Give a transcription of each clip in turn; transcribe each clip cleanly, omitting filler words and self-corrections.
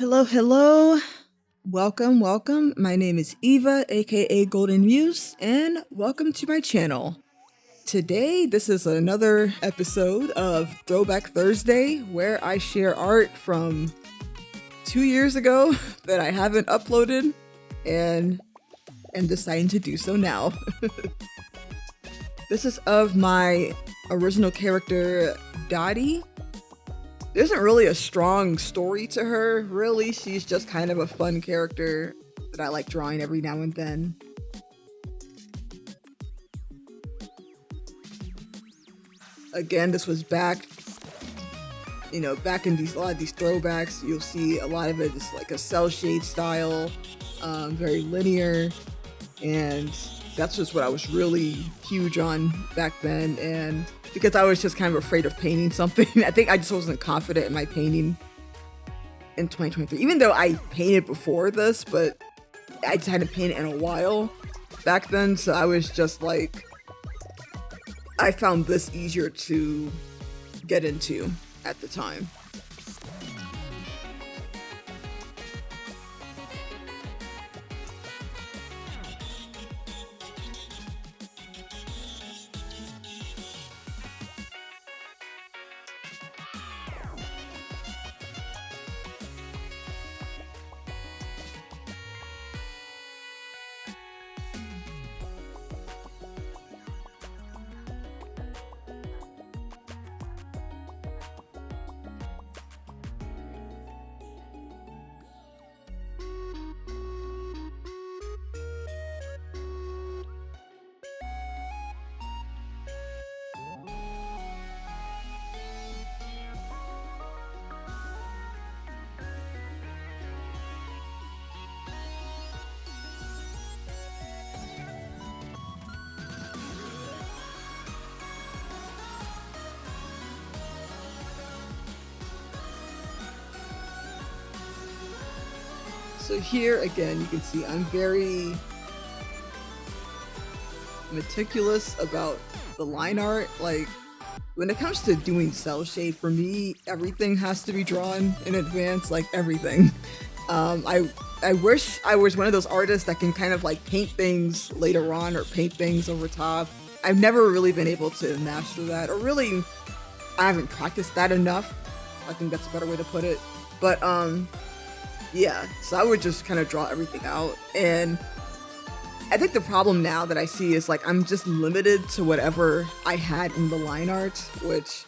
Hello, hello. Welcome. My name is Eva, aka Golden Muse, and welcome to my channel. Today, this is another episode of Throwback Thursday where I share art from 2 years ago that I haven't uploaded and am deciding to do so now. This is of my original character, Dottie. There isn't really a strong story to her, really. She's just kind of a fun character that I like drawing every now and then. Again, this was back in a lot of these throwbacks. You'll see a lot of it is like a cel shade style, very linear, and that's just what I was really huge on back then. And because I was just kind of afraid of painting something. I think I just wasn't confident in my painting in 2023. Even though I painted before this, but I just hadn't painted in a while back then. So I was just like, I found this easier to get into at the time. So here again, you can see I'm very meticulous about the line art. Like when it comes to doing cel shade, for me, everything has to be drawn in advance, like everything. I wish I was one of those artists that can kind of like paint things later on or paint things over top. I've never really been able to master that, or really, I haven't practiced that enough. I think that's a better way to put it. But yeah, so I would just kind of draw everything out. And I think the problem now that I see is like I'm just limited to whatever I had in the line art, which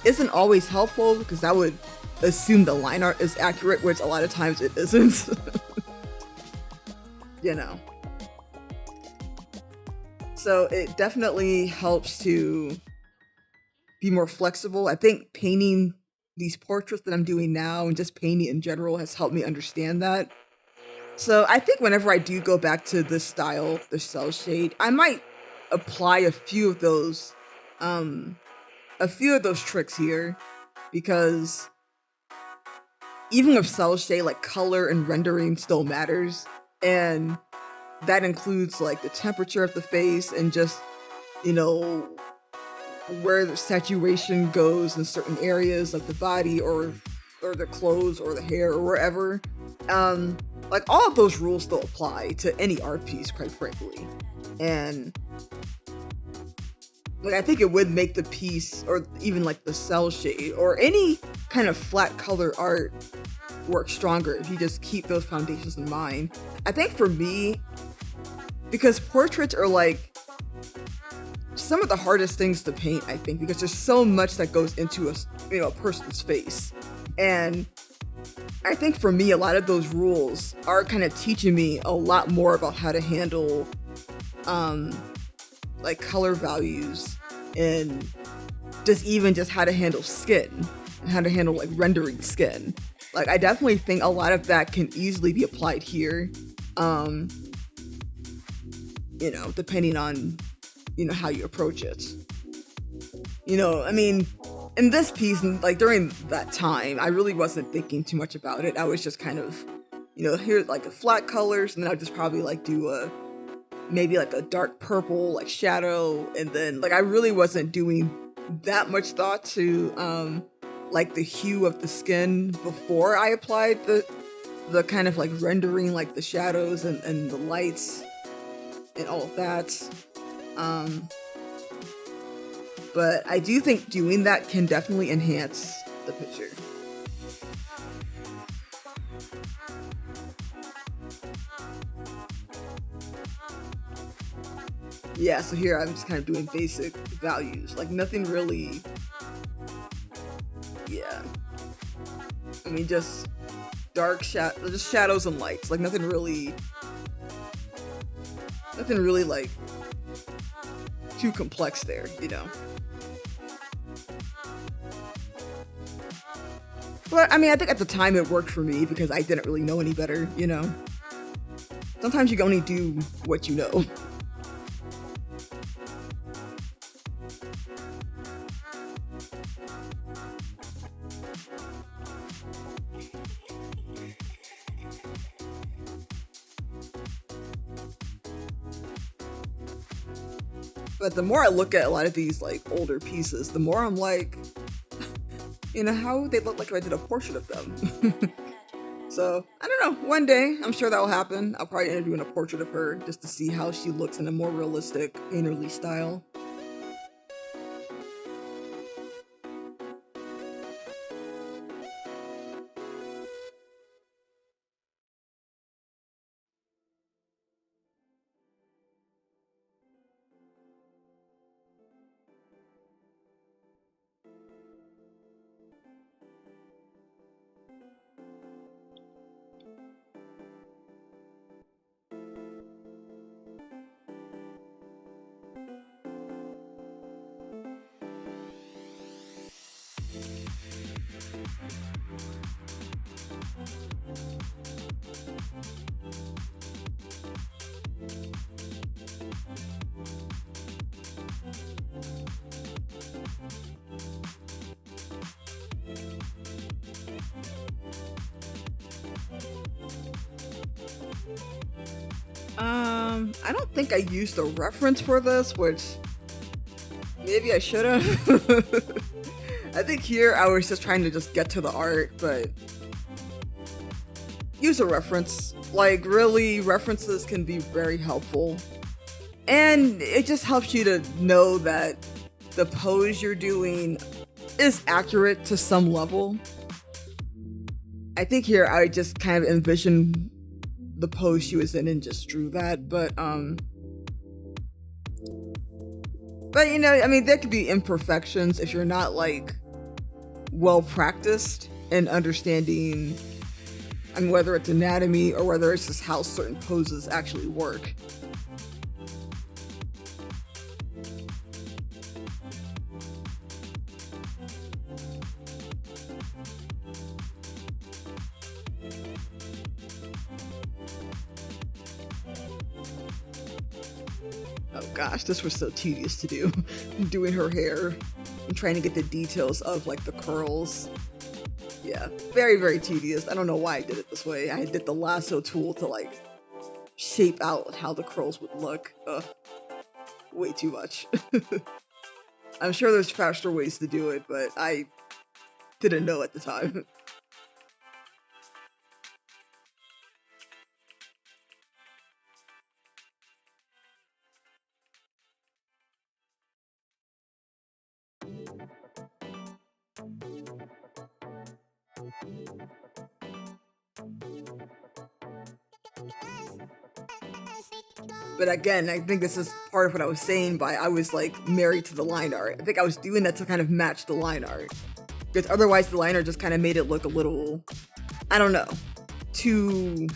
isn't always helpful because I would assume the line art is accurate, which a lot of times it isn't. You know. So it definitely helps to be more flexible. I think painting these portraits that I'm doing now and just painting in general has helped me understand that. So I think whenever I do go back to this style, the cel shade, I might apply a few of those tricks here, because even with cel shade, like color and rendering still matters, and that includes like the temperature of the face and just, you know, where the saturation goes in certain areas like the body or the clothes or the hair or wherever. Like all of those rules still apply to any art piece, quite frankly. And like I think it would make the piece, or even like the cel shade or any kind of flat color art, work stronger if you just keep those foundations in mind. I think for me, because portraits are like some of the hardest things to paint, I think, because there's so much that goes into a person's face. And I think for me, a lot of those rules are kind of teaching me a lot more about how to handle like color values, and just how to handle skin and how to handle like rendering skin. Like I definitely think a lot of that can easily be applied here. Depending on how you approach it. I mean, in this piece, like during that time, I really wasn't thinking too much about it. I was just kind of, here like a flat colors, and then I'd just probably like do maybe like a dark purple like shadow, and then like I really wasn't doing that much thought to like the hue of the skin before I applied the kind of like rendering like the shadows and the lights and all of that. But I do think doing that can definitely enhance the picture. Yeah, so here I'm just kind of doing basic values, like nothing really, yeah. I mean, just just shadows and lights, like nothing really like too complex there, you know. But I mean, I think at the time it worked for me because I didn't really know any better, you know. Sometimes you can only do what you know. But the more I look at a lot of these like older pieces, the more I'm like, you know, how would they look like if I did a portrait of them? So I don't know. One day, I'm sure that will happen. I'll probably end up doing a portrait of her just to see how she looks in a more realistic painterly style. I don't think I used a reference for this, which maybe I should have. I think here I was just trying to just get to the art, but use a reference. Like, really, references can be very helpful. And it just helps you to know that the pose you're doing is accurate to some level. I think here I just kind of envisioned the pose she was in and just drew that, but you know, I mean, there could be imperfections if you're not like well practiced in understanding, I mean, whether it's anatomy or whether it's just how certain poses actually work. Oh gosh, this was so tedious to do. Doing her hair and trying to get the details of like the curls. Yeah, very, very tedious. I don't know why I did it this way. I did the lasso tool to like shape out how the curls would look. Ugh, way too much. I'm sure there's faster ways to do it, but I didn't know at the time. But again, I think this is part of what I was saying by I was like married to the line art. I think I was doing that to kind of match the line art. Because otherwise the line art just kind of made it look a little, I don't know, too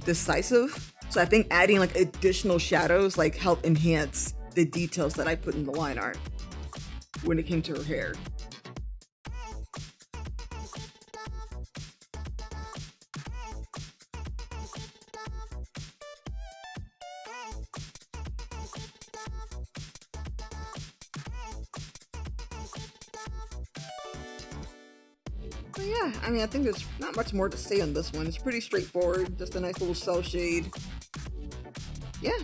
decisive. So I think adding like additional shadows like helped enhance the details that I put in the line art when it came to her hair. But yeah, I mean, I think there's not much more to say on this one. It's pretty straightforward, just a nice little cel shade. Yeah,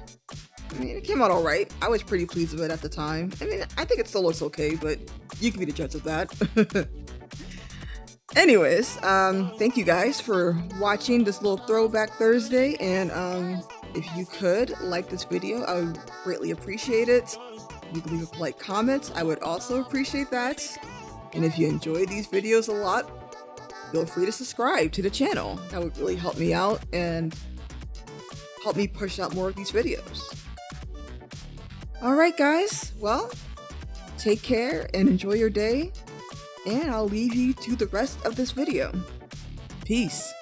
I mean, it came out alright. I was pretty pleased with it at the time. I mean, I think it still looks okay, but you can be the judge of that. Anyways, thank you guys for watching this little Throwback Thursday, and if you could like this video, I would greatly appreciate it. If you could leave a polite comment, I would also appreciate that. And if you enjoy these videos a lot, feel free to subscribe to the channel. That would really help me out and help me push out more of these videos. Alright guys, well, take care and enjoy your day, and I'll leave you to the rest of this video. Peace.